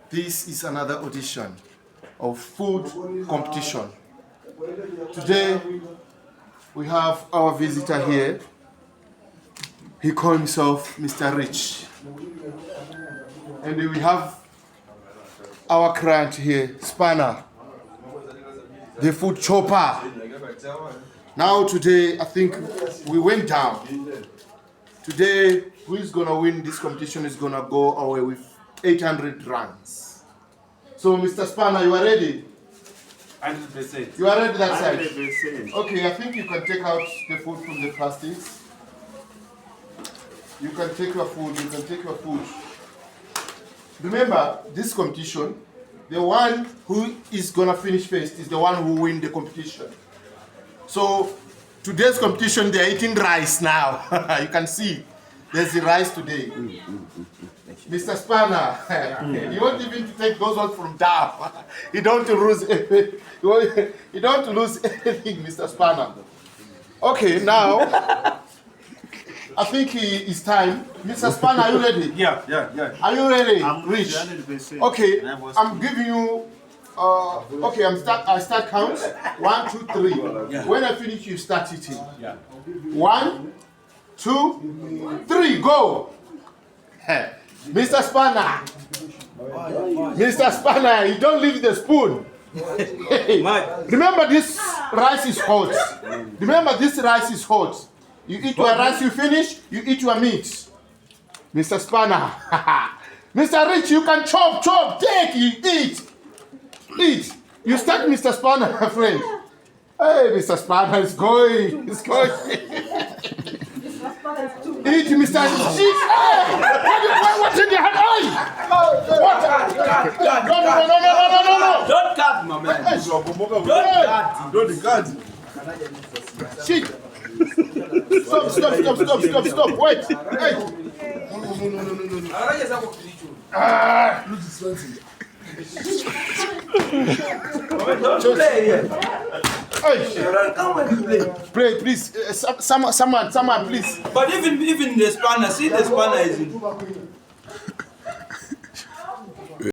This is another audition of food competition. Today we have our visitor here. He calls himself Mr. Rich. And we have our client here, Spanner, the food chopper. Now today, I think we went down. Today, who is gonna win this competition is gonna go away with 800 rands. So, Mr. Spanner, you are ready? 100%. You are ready that side? 100%. Okay, I think you can take out the food from the plastics. You can take your food, Remember, this competition, the one who is gonna finish first is the one who win the competition. So, today's competition, they're eating rice now. You can see, there's the rice today. Mr. Spanner, you want even to take those ones from DAF. You don't lose anything. You don't lose anything, Mr. Spanner. Okay, now, I think it's time. Mr. Spanner, are you ready? Yeah. Are you ready? I'm Rich? 100%. Okay, I'm giving you. Okay, I start count. 1, 2, 3. Yeah. When I finish, you start eating. Yeah. 1, 2, 3, go. Mr. Spanner. Mr. Spanner, you don't leave the spoon. Remember, this rice is hot. Remember, this rice is hot. You eat your rice, you finish, you eat your meat. Mr. Spanner. Mr. Rich, you can chop, take, you eat. You start, Mr. Spanner, my friend. Hey, Mr. Spanner is going. Eat, Mr. Rich. Hey! What's in your hand? Hey! What? No. Don't cut, my man. Don't cut. Shit. Stop. Wait. Hey. Don't play here. Hey. Play, please. Someone, please. But even the spanner, see the spanner is in.